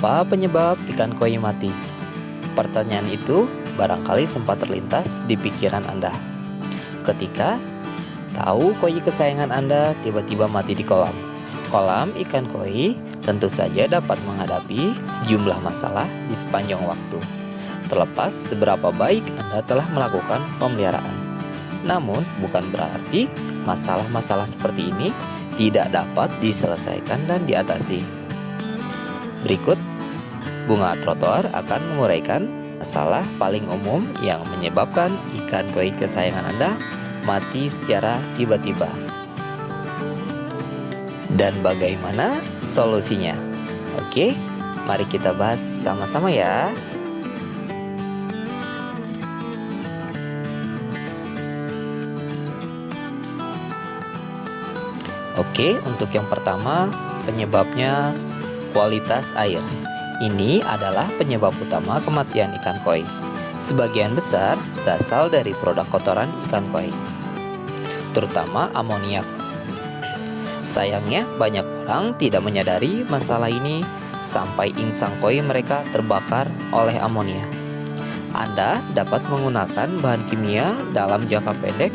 Apa penyebab ikan koi mati? Pertanyaan itu barangkali sempat terlintas di pikiran Anda ketika tahu koi kesayangan Anda tiba-tiba mati di kolam. Kolam ikan koi tentu saja dapat menghadapi sejumlah masalah di sepanjang waktu, terlepas seberapa baik Anda telah melakukan pemeliharaan. Namun, bukan berarti masalah-masalah seperti ini tidak dapat diselesaikan dan diatasi. Berikut, Bunga Trotoar akan menguraikan masalah paling umum yang menyebabkan ikan koi kesayangan Anda mati secara tiba-tiba. Dan bagaimana solusinya? Oke, mari kita bahas sama-sama ya. Oke, untuk yang pertama, penyebabnya kualitas air. Ini adalah penyebab utama kematian ikan koi. Sebagian besar berasal dari produk kotoran ikan koi, terutama amoniak. Sayangnya, banyak orang tidak menyadari masalah ini sampai insang koi mereka terbakar oleh amonia. Anda dapat menggunakan bahan kimia dalam jangka pendek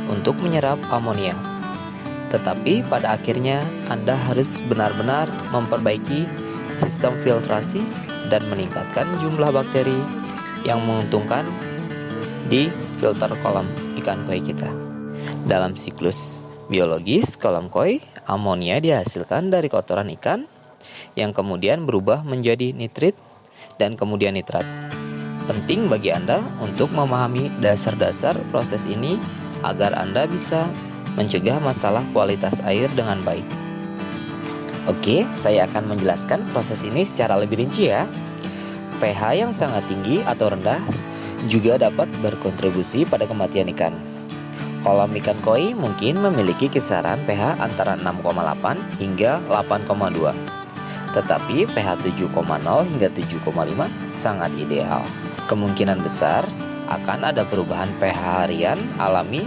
untuk menyerap amonia. Tetapi pada akhirnya Anda harus benar-benar memperbaiki sistem filtrasi dan meningkatkan jumlah bakteri yang menguntungkan di filter kolam ikan koi kita. Dalam siklus biologis kolam koi, amonia dihasilkan dari kotoran ikan yang kemudian berubah menjadi nitrit dan kemudian nitrat. Penting bagi Anda untuk memahami dasar-dasar proses ini agar Anda bisa mencegah masalah kualitas air dengan baik. Oke, saya akan menjelaskan proses ini secara lebih rinci ya. pH yang sangat tinggi atau rendah juga dapat berkontribusi pada kematian ikan. Kolam ikan koi mungkin memiliki kisaran pH antara 6,8 hingga 8,2. Tetapi pH 7,0 hingga 7,5 sangat ideal. Kemungkinan besar akan ada perubahan pH harian alami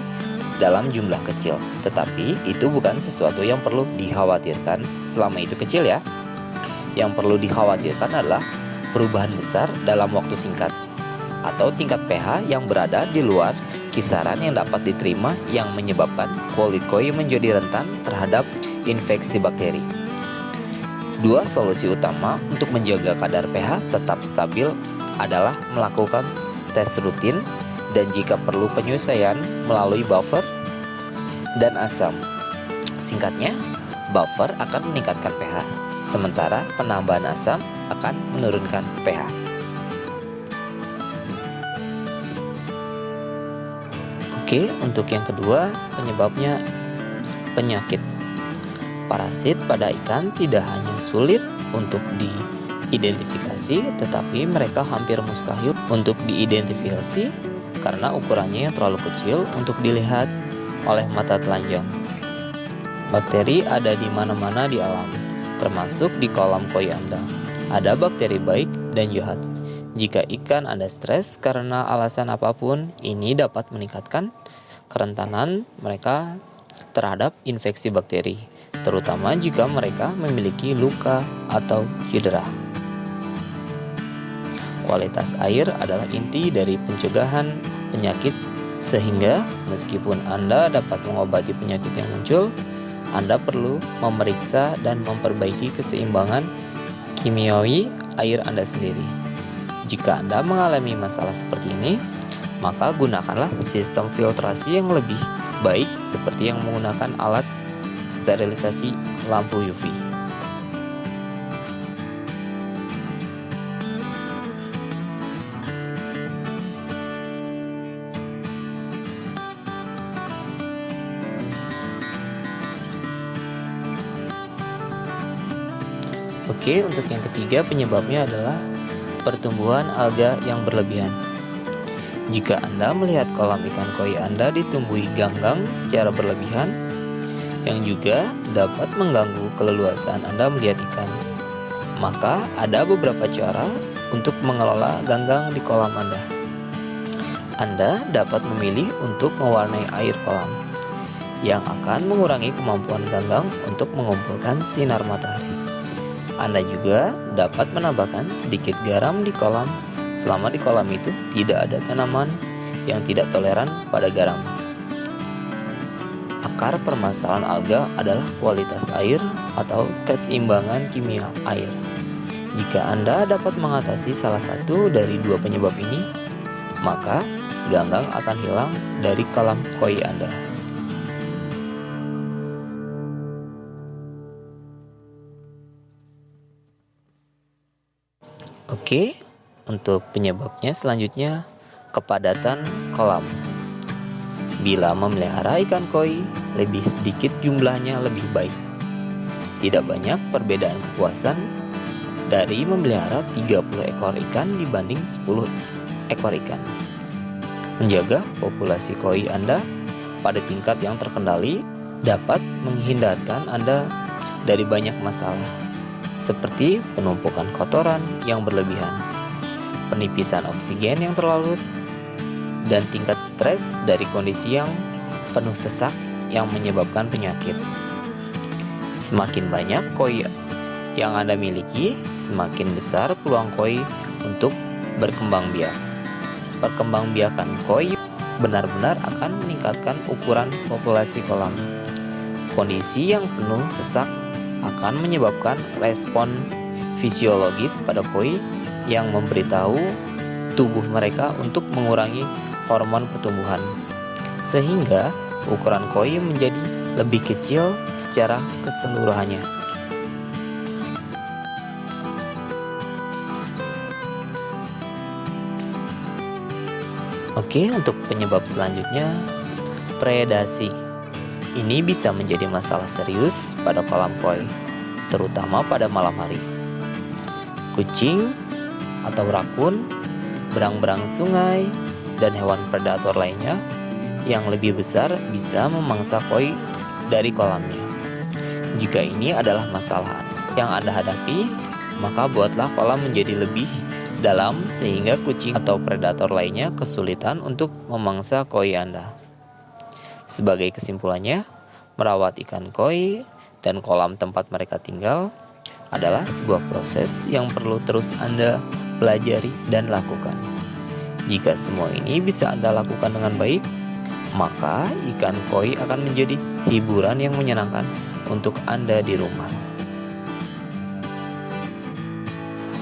dalam jumlah kecil, tetapi itu bukan sesuatu yang perlu dikhawatirkan selama itu kecil ya. Yang perlu dikhawatirkan adalah perubahan besar dalam waktu singkat atau tingkat pH yang berada di luar kisaran yang dapat diterima yang menyebabkan kulit koi menjadi rentan terhadap infeksi bakteri. Dua solusi utama untuk menjaga kadar pH tetap stabil adalah melakukan tes rutin dan jika perlu penyesuaian melalui buffer dan asam. Singkatnya, buffer akan meningkatkan pH, sementara penambahan asam akan menurunkan pH. Oke, untuk yang kedua, penyebabnya penyakit. Parasit pada ikan tidak hanya sulit untuk diidentifikasi, tetapi mereka hampir mustahil untuk diidentifikasi karena ukurannya yang terlalu kecil untuk dilihat oleh mata telanjang. Bakteri ada di mana-mana di alam, termasuk di kolam koi Anda. Ada bakteri baik dan jahat. Jika ikan Anda stres karena alasan apapun, ini dapat meningkatkan kerentanan mereka terhadap infeksi bakteri, terutama jika mereka memiliki luka atau cedera. Kualitas air adalah inti dari pencegahan penyakit, sehingga meskipun Anda dapat mengobati penyakit yang muncul, Anda perlu memeriksa dan memperbaiki keseimbangan kimiawi air Anda sendiri. Jika Anda mengalami masalah seperti ini, maka gunakanlah sistem filtrasi yang lebih baik seperti yang menggunakan alat sterilisasi lampu UV. Oke, untuk yang ketiga penyebabnya adalah pertumbuhan alga yang berlebihan. Jika Anda melihat kolam ikan koi Anda ditumbuhi ganggang secara berlebihan, yang juga dapat mengganggu keleluasaan Anda melihat ikan, maka ada beberapa cara untuk mengelola ganggang di kolam Anda. Anda dapat memilih untuk mewarnai air kolam, yang akan mengurangi kemampuan ganggang untuk mengumpulkan sinar matahari. Anda juga dapat menambahkan sedikit garam di kolam selama di kolam itu tidak ada tanaman yang tidak toleran pada garam. Akar permasalahan alga adalah kualitas air atau keseimbangan kimia air. Jika Anda dapat mengatasi salah satu dari dua penyebab ini, maka ganggang akan hilang dari kolam koi Anda. Oke, untuk penyebabnya selanjutnya kepadatan kolam. Bila memelihara ikan koi, lebih sedikit jumlahnya lebih baik. Tidak banyak perbedaan kepuasan dari memelihara 30 ekor ikan dibanding 10 ekor ikan. Menjaga populasi koi Anda pada tingkat yang terkendali dapat menghindarkan Anda dari banyak masalah, seperti penumpukan kotoran yang berlebihan, penipisan oksigen yang terlalu, dan tingkat stres dari kondisi yang penuh sesak yang menyebabkan penyakit. Semakin banyak koi yang Anda miliki, semakin besar peluang koi untuk berkembang biak. Perkembangbiakan koi benar-benar akan meningkatkan ukuran populasi kolam. Kondisi yang penuh sesak akan menyebabkan respon fisiologis pada koi yang memberitahu tubuh mereka untuk mengurangi hormon pertumbuhan, sehingga ukuran koi menjadi lebih kecil secara keseluruhannya. Oke, untuk penyebab selanjutnya, predasi. Ini bisa menjadi masalah serius pada kolam koi, terutama pada malam hari. Kucing atau rakun, berang-berang sungai, dan hewan predator lainnya yang lebih besar bisa memangsa koi dari kolamnya. Jika ini adalah masalah yang Anda hadapi, maka buatlah kolam menjadi lebih dalam sehingga kucing atau predator lainnya kesulitan untuk memangsa koi Anda. Sebagai kesimpulannya, merawat ikan koi dan kolam tempat mereka tinggal adalah sebuah proses yang perlu terus Anda pelajari dan lakukan. Jika semua ini bisa Anda lakukan dengan baik, maka ikan koi akan menjadi hiburan yang menyenangkan untuk Anda di rumah.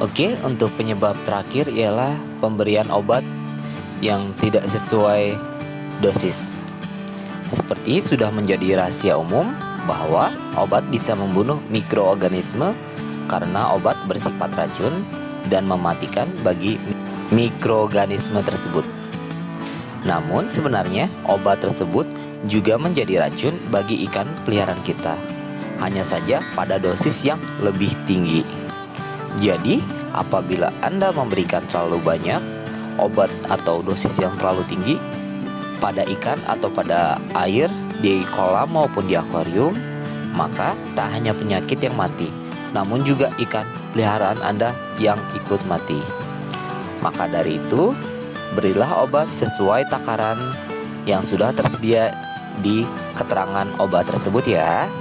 Oke, untuk penyebab terakhir ialah pemberian obat yang tidak sesuai dosis. Seperti sudah menjadi rahasia umum bahwa obat bisa membunuh mikroorganisme karena obat bersifat racun dan mematikan bagi mikroorganisme tersebut. Namun sebenarnya obat tersebut juga menjadi racun bagi ikan peliharaan kita, hanya saja pada dosis yang lebih tinggi. Jadi, apabila Anda memberikan terlalu banyak obat atau dosis yang terlalu tinggi pada ikan atau pada air di kolam maupun di akuarium, maka tak hanya penyakit yang mati, namun juga ikan peliharaan Anda yang ikut mati. Maka dari itu, berilah obat sesuai takaran yang sudah tersedia di keterangan obat tersebut ya.